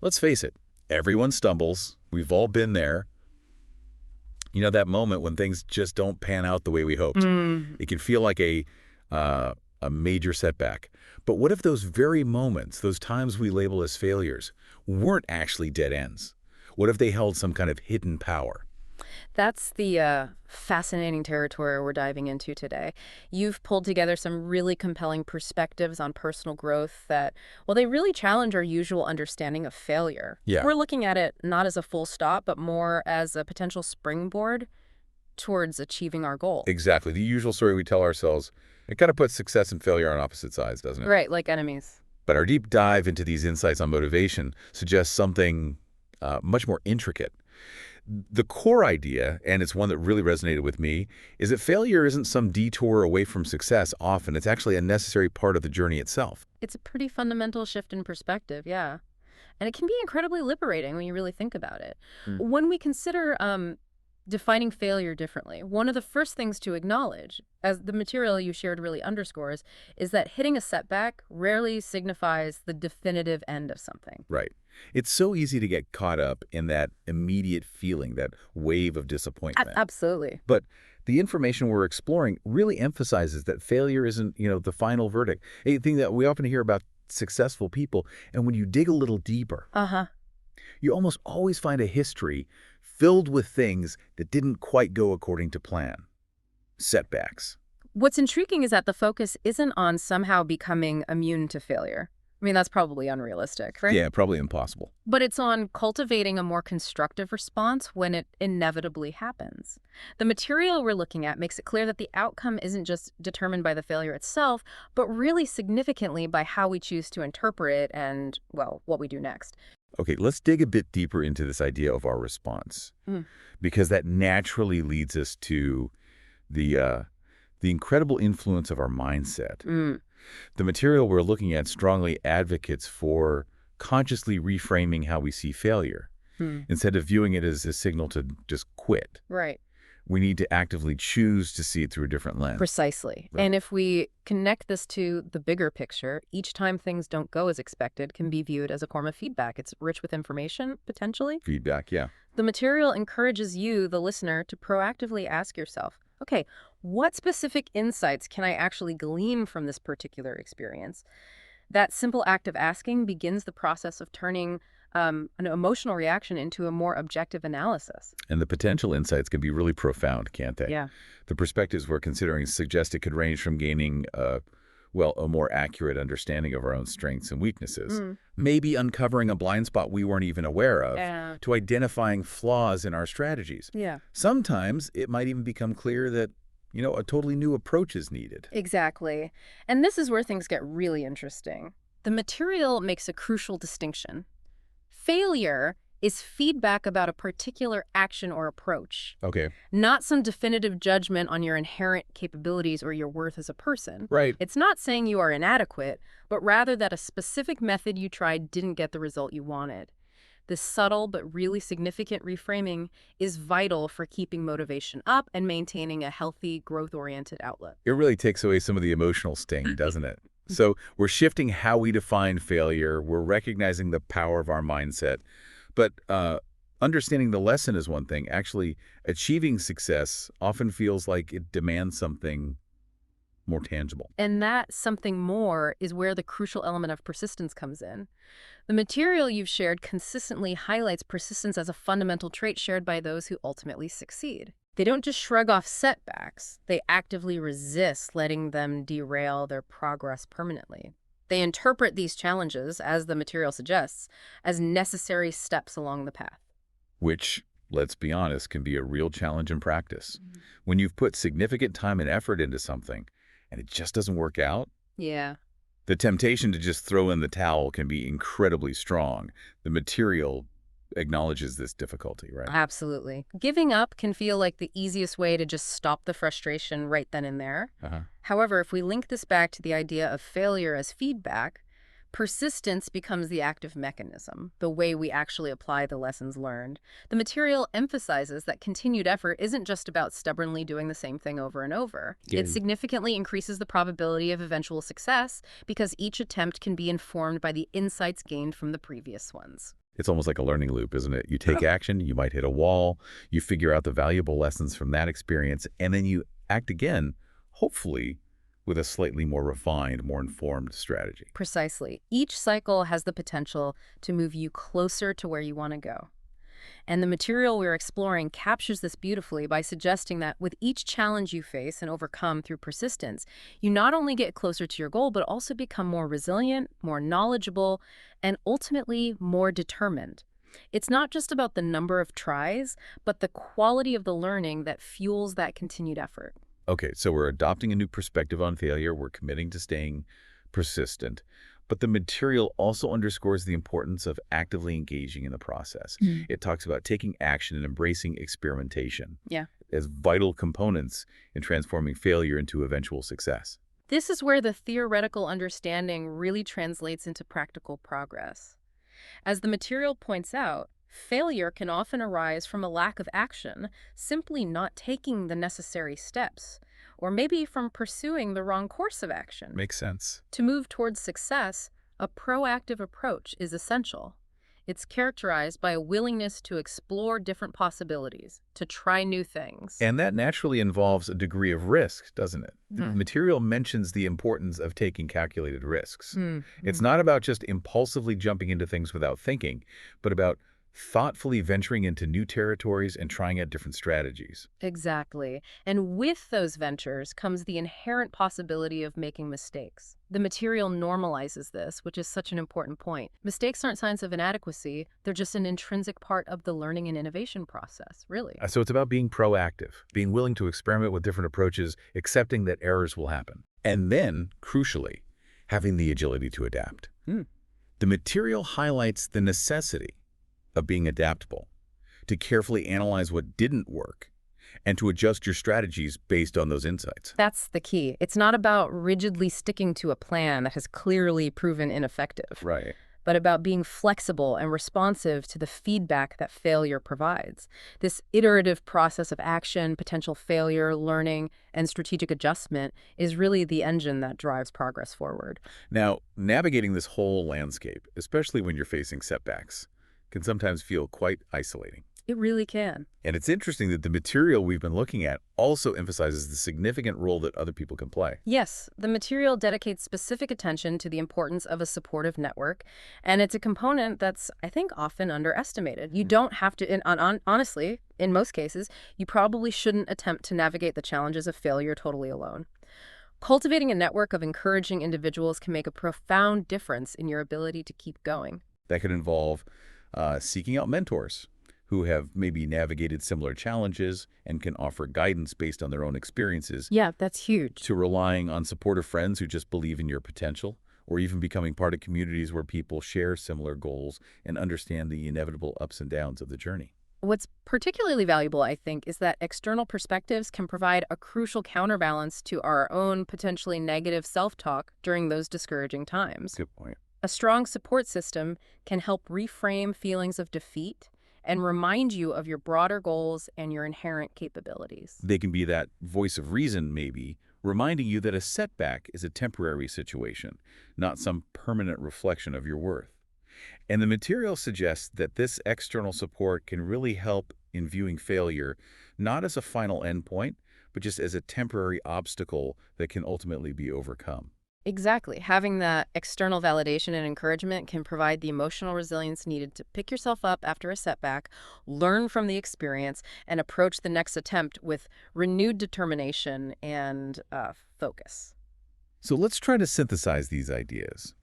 Let's face it, everyone stumbles. We've all been there. You know, that moment when things just don't pan out the way we hoped. Mm. It can feel like a major setback. But what if those very moments, those times we label as failures, weren't actually dead ends? What if they held some kind of hidden power? That's the fascinating territory we're diving into today. You've pulled together some really compelling perspectives on personal growth that, well, they really challenge our usual understanding of failure. Yeah, We're looking at it not as a full stop, but more as a potential springboard towards achieving our goal. exactly. The usual story we tell ourselves, it kind of puts success and failure on opposite sides, doesn't it? Right, like enemies. But our deep dive into these insights on motivation suggests something much more intricate. The core idea, and it's one that really resonated with me, is that failure isn't some detour away from success often. It's actually a necessary part of the journey itself. It's a pretty fundamental shift in perspective, yeah. And it can be incredibly liberating when you really think about it. Mm. When we consider defining failure differently, one of the first things to acknowledge, as the material you shared really underscores, is that hitting a setback rarely signifies the definitive end of something. Right. It's so easy to get caught up in that immediate feeling, that wave of disappointment. Absolutely. But the information we're exploring really emphasizes that failure isn't, the final verdict. A thing that we often hear about successful people, and when you dig a little deeper, Uh-huh. you almost always find a history filled with things that didn't quite go according to plan. Setbacks. What's intriguing is that the focus isn't on somehow becoming immune to failure. I mean, that's probably unrealistic, right? Yeah, probably impossible. But it's on cultivating a more constructive response when it inevitably happens. The material we're looking at makes it clear that the outcome isn't just determined by the failure itself, but really significantly by how we choose to interpret it and, well, what we do next. Okay, let's dig a bit deeper into this idea of our response, Mm. because that naturally leads us to the incredible influence of our mindset. Mm. The material we're looking at strongly advocates for consciously reframing how we see failure. Hmm. Instead of viewing it as a signal to just quit, Right. we need to actively choose to see it through a different lens. Precisely. Right. And if we connect this to the bigger picture, each time things don't go as expected can be viewed as a form of feedback. It's rich with information, potentially. Feedback, yeah. The material encourages you, the listener, to proactively ask yourself, okay, what specific insights can I actually glean from this particular experience? That simple act of asking begins the process of turning an emotional reaction into a more objective analysis. And the potential insights can be really profound, can't they? Yeah. The perspectives we're considering suggest it could range from gaining, a more accurate understanding of our own strengths and weaknesses, maybe uncovering a blind spot we weren't even aware of, Yeah. to identifying flaws in our strategies. Yeah. Sometimes it might even become clear that, a totally new approach is needed. Exactly. And this is where things get really interesting. The material makes a crucial distinction. Failure is feedback about a particular action or approach, Okay. not some definitive judgment on your inherent capabilities or your worth as a person. Right. It's not saying you are inadequate, but rather that a specific method you tried didn't get the result you wanted. This subtle but really significant reframing is vital for keeping motivation up and maintaining a healthy, growth-oriented outlook. It really takes away some of the emotional sting, doesn't it? So we're shifting how we define failure. We're recognizing the power of our mindset. But understanding the lesson is one thing. Actually, achieving success often feels like it demands something more tangible. And that something more is where the crucial element of persistence comes in. The material you've shared consistently highlights persistence as a fundamental trait shared by those who ultimately succeed. They don't just shrug off setbacks, they actively resist letting them derail their progress permanently. They interpret these challenges, as the material suggests, as necessary steps along the path. Which, let's be honest, can be a real challenge in practice. When you've put significant time and effort into something and it just doesn't work out, Yeah. the temptation to just throw in the towel can be incredibly strong. The material acknowledges this difficulty, right? Absolutely. Giving up can feel like the easiest way to just stop the frustration right then and there. Uh-huh. However, if we link this back to the idea of failure as feedback, persistence becomes the active mechanism, the way we actually apply the lessons learned. The material emphasizes that continued effort isn't just about stubbornly doing the same thing over and over. Yeah. It significantly increases the probability of eventual success because each attempt can be informed by the insights gained from the previous ones. It's almost like a learning loop, isn't it? You take action, you might hit a wall, you figure out the valuable lessons from that experience, and then you act again, hopefully with a slightly more refined, more informed strategy. Precisely. Each cycle has the potential to move you closer to where you want to go. And the material we're exploring captures this beautifully by suggesting that with each challenge you face and overcome through persistence, you not only get closer to your goal, but also become more resilient, more knowledgeable, and ultimately more determined. It's not just about the number of tries, but the quality of the learning that fuels that continued effort. Okay, so we're adopting a new perspective on failure. We're committing to staying persistent. But the material also underscores the importance of actively engaging in the process. It talks about taking action and embracing experimentation Yeah. as vital components in transforming failure into eventual success. This is where the theoretical understanding really translates into practical progress. As the material points out, failure can often arise from a lack of action, simply not taking the necessary steps, or maybe from pursuing the wrong course of action. Makes sense. To move towards success, a proactive approach is essential. It's characterized by a willingness to explore different possibilities, to try new things. And that naturally involves a degree of risk, doesn't it? The material mentions the importance of taking calculated risks. It's not about just impulsively jumping into things without thinking, but about thoughtfully venturing into new territories and trying out different strategies. Exactly. And with those ventures comes the inherent possibility of making mistakes. The material normalizes this, which is such an important point. Mistakes aren't signs of inadequacy. They're just an intrinsic part of the learning and innovation process, really. So it's about being proactive, being willing to experiment with different approaches, accepting that errors will happen. And then, crucially, having the agility to adapt. The material highlights the necessity of being adaptable, to carefully analyze what didn't work, and to adjust your strategies based on those insights. That's the key. It's not about rigidly sticking to a plan that has clearly proven ineffective, Right. but about being flexible and responsive to the feedback that failure provides. This iterative process of action, potential failure, learning, and strategic adjustment is really the engine that drives progress forward. Now, navigating this whole landscape, especially when you're facing setbacks, can sometimes feel quite isolating. It really can. And it's interesting that the material we've been looking at also emphasizes the significant role that other people can play. Yes, the material dedicates specific attention to the importance of a supportive network, and it's a component that's, I think, often underestimated. You don't have to, honestly, in most cases, you probably shouldn't attempt to navigate the challenges of failure totally alone. Cultivating a network of encouraging individuals can make a profound difference in your ability to keep going. That could involve seeking out mentors who have maybe navigated similar challenges and can offer guidance based on their own experiences, Yeah, that's huge. to relying on supportive friends who just believe in your potential, or even becoming part of communities where people share similar goals and understand the inevitable ups and downs of the journey. What's particularly valuable, I think, is that external perspectives can provide a crucial counterbalance to our own potentially negative self-talk during those discouraging times. Good point. A strong support system can help reframe feelings of defeat and remind you of your broader goals and your inherent capabilities. They can be that voice of reason, maybe, reminding you that a setback is a temporary situation, not some permanent reflection of your worth. And the material suggests that this external support can really help in viewing failure not as a final endpoint, but just as a temporary obstacle that can ultimately be overcome. Exactly. Having that external validation and encouragement can provide the emotional resilience needed to pick yourself up after a setback, learn from the experience, and approach the next attempt with renewed determination and focus. So let's try to synthesize these ideas.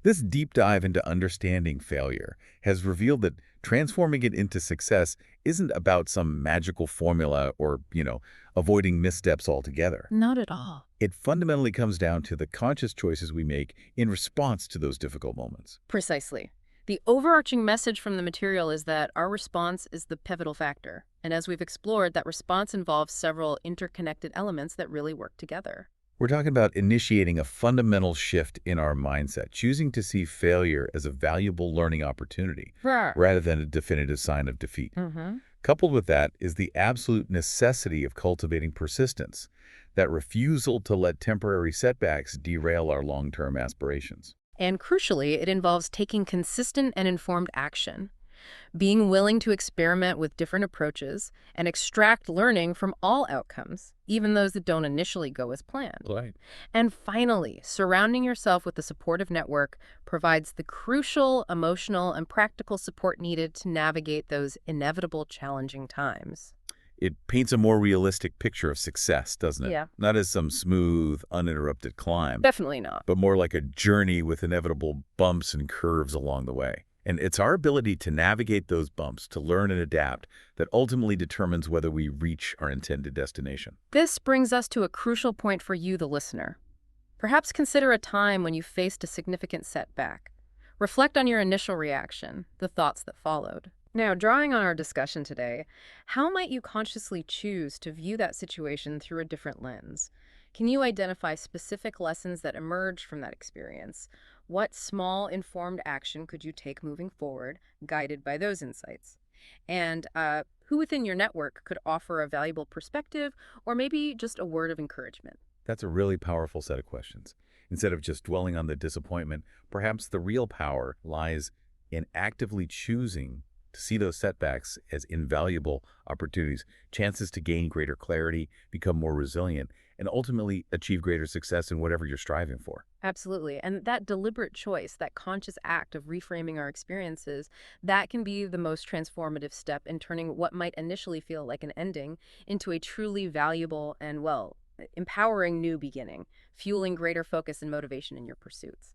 This deep dive into understanding failure has revealed that transforming it into success isn't about some magical formula or, avoiding missteps altogether. Not at all. It fundamentally comes down to the conscious choices we make in response to those difficult moments. Precisely. The overarching message from the material is that our response is the pivotal factor. And as we've explored, that response involves several interconnected elements that really work together. We're talking about initiating a fundamental shift in our mindset, choosing to see failure as a valuable learning opportunity rather than a definitive sign of defeat. Coupled with that is the absolute necessity of cultivating persistence, that refusal to let temporary setbacks derail our long-term aspirations. And crucially, it involves taking consistent and informed action. Being willing to experiment with different approaches and extract learning from all outcomes, even those that don't initially go as planned. Right. And finally, surrounding yourself with a supportive network provides the crucial emotional and practical support needed to navigate those inevitable challenging times. It paints a more realistic picture of success, doesn't it? Yeah, Not as some smooth, uninterrupted climb, definitely not. but more like a journey with inevitable bumps and curves along the way. And it's our ability to navigate those bumps, to learn and adapt, that ultimately determines whether we reach our intended destination. This brings us to a crucial point for you, the listener. Perhaps consider a time when you faced a significant setback. Reflect on your initial reaction, the thoughts that followed. Now, drawing on our discussion today, how might you consciously choose to view that situation through a different lens? Can you identify specific lessons that emerged from that experience? What small, informed action could you take moving forward, guided by those insights? And who within your network could offer a valuable perspective or maybe just a word of encouragement? That's a really powerful set of questions. Instead of just dwelling on the disappointment, perhaps the real power lies in actively choosing to see those setbacks as invaluable opportunities, chances to gain greater clarity, become more resilient, and ultimately achieve greater success in whatever you're striving for. Absolutely. And that deliberate choice, that conscious act of reframing our experiences, that can be the most transformative step in turning what might initially feel like an ending into a truly valuable and, well, empowering new beginning, fueling greater focus and motivation in your pursuits.